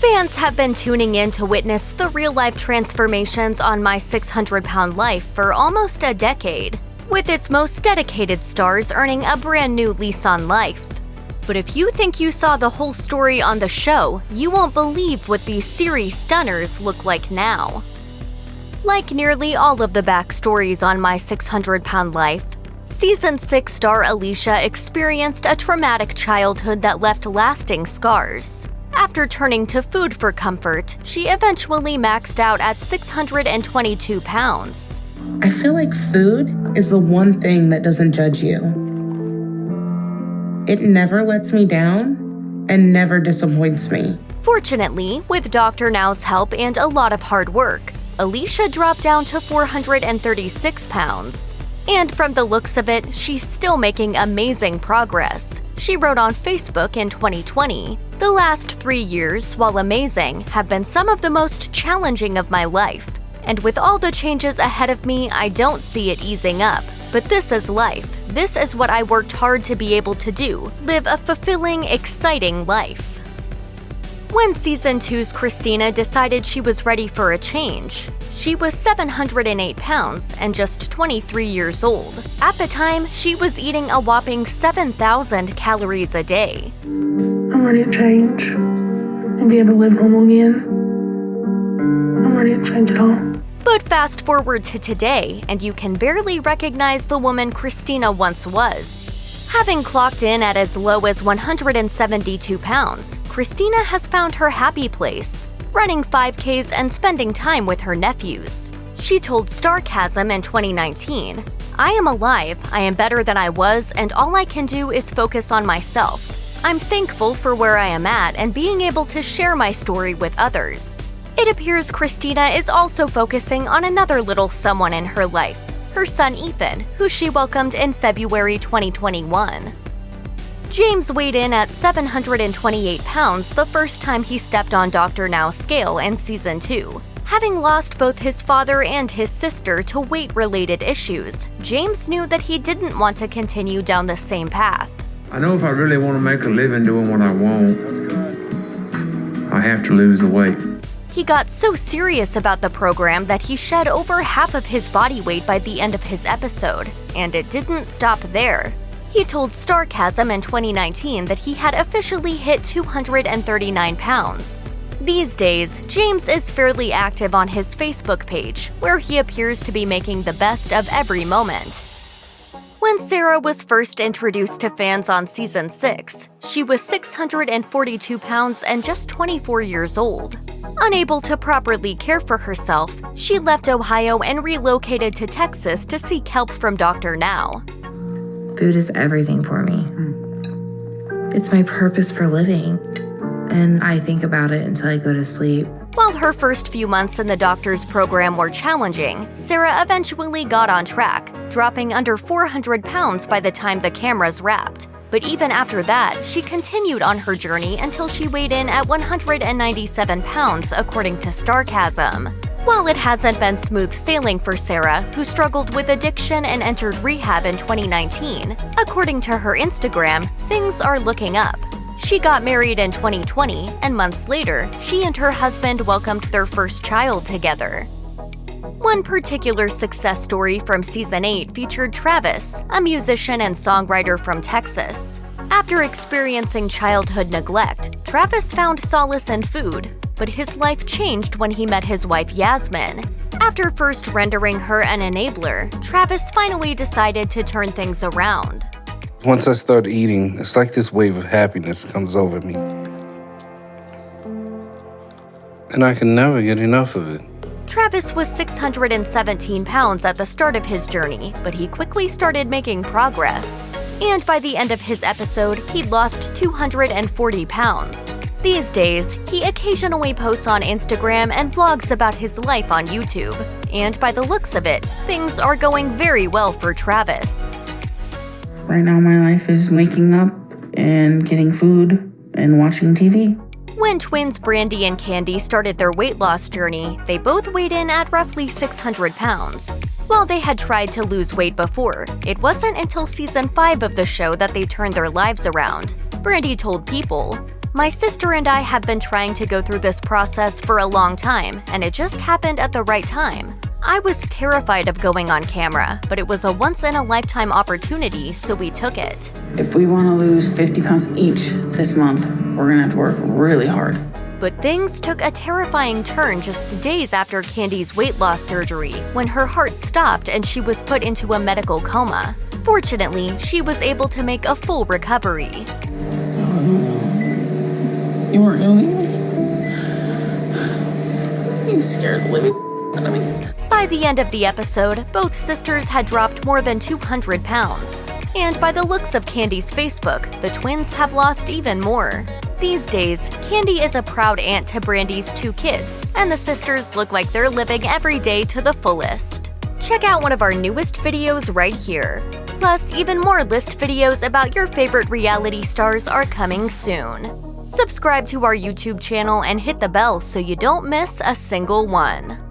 Fans have been tuning in to witness the real-life transformations on My 600-Pound Life for almost a decade, with its most dedicated stars earning a brand new lease on life. But if you think you saw the whole story on the show, you won't believe what these series stunners look like now. Like nearly all of the backstories on My 600-Pound Life, Season 6 star Alicia experienced a traumatic childhood that left lasting scars. After turning to food for comfort, she eventually maxed out at 622 pounds. I feel like food is the one thing that doesn't judge you. It never lets me down and never disappoints me. Fortunately, with Dr. Now's help and a lot of hard work, Alicia dropped down to 436 pounds. And from the looks of it, she's still making amazing progress. She wrote on Facebook in 2020, "The last 3 years, while amazing, have been some of the most challenging of my life. And with all the changes ahead of me, I don't see it easing up. But this is life. This is what I worked hard to be able to do. Live a fulfilling, exciting life." When Season 2's Christina decided she was ready for a change, she was 708 pounds and just 23 years old. At the time, she was eating a whopping 7,000 calories a day. I'm ready to change and be able to live normal again. I'm ready to change it all. But fast forward to today, and you can barely recognize the woman Christina once was. Having clocked in at as low as 172 pounds, Christina has found her happy place, running 5Ks and spending time with her nephews. She told Starcasm in 2019, "I am alive, I am better than I was, and all I can do is focus on myself. I'm thankful for where I am at and being able to share my story with others." It appears Christina is also focusing on another little someone in her life, her son Ethan, who she welcomed in February 2021. James weighed in at 728 pounds the first time he stepped on Dr. Now's scale in Season 2. Having lost both his father and his sister to weight-related issues, James knew that he didn't want to continue down the same path. I know if I really want to make a living doing what I want, I have to lose the weight. He got so serious about the program that he shed over half of his body weight by the end of his episode, and it didn't stop there. He told Starcasm in 2019 that he had officially hit 239 pounds. These days, James is fairly active on his Facebook page, where he appears to be making the best of every moment. When Sarah was first introduced to fans on Season 6, she was 642 pounds and just 24 years old. Unable to properly care for herself, she left Ohio and relocated to Texas to seek help from Dr. Now. Food is everything for me. It's my purpose for living, and I think about it until I go to sleep. While her first few months in the doctor's program were challenging, Sarah eventually got on track, dropping under 400 pounds by the time the cameras wrapped. But even after that, she continued on her journey until she weighed in at 197 pounds, according to Starcasm. While it hasn't been smooth sailing for Sarah, who struggled with addiction and entered rehab in 2019, according to her Instagram, things are looking up. She got married in 2020, and months later, she and her husband welcomed their first child together. One particular success story from Season 8 featured Travis, a musician and songwriter from Texas. After experiencing childhood neglect, Travis found solace in food, but his life changed when he met his wife Yasmin. After first rendering her an enabler, Travis finally decided to turn things around. Once I start eating, it's like this wave of happiness comes over me. And I can never get enough of it. Travis was 617 pounds at the start of his journey, but he quickly started making progress. And by the end of his episode, he'd lost 240 pounds. These days, he occasionally posts on Instagram and vlogs about his life on YouTube. And by the looks of it, things are going very well for Travis. Right now, my life is waking up and getting food and watching TV. When twins Brandi and Kandi started their weight loss journey, they both weighed in at roughly 600 pounds. While they had tried to lose weight before, it wasn't until Season 5 of the show that they turned their lives around. Brandi told People, My sister and I have been trying to go through this process for a long time, and it just happened at the right time. I was terrified of going on camera, but it was a once-in-a-lifetime opportunity, so we took it. If we want to lose 50 pounds each this month, we're gonna have to work really hard. But things took a terrifying turn just days after Kandi's weight loss surgery, when her heart stopped and she was put into a medical coma. Fortunately, she was able to make a full recovery. You weren't gonna leave me? You scared the living out of me. By the end of the episode, both sisters had dropped more than 200 pounds. And by the looks of Kandi's Facebook, the twins have lost even more. These days, Kandi is a proud aunt to Brandi's 2 kids, and the sisters look like they're living every day to the fullest. Check out one of our newest videos right here. Plus, even more list videos about your favorite reality stars are coming soon. Subscribe to our YouTube channel and hit the bell so you don't miss a single one.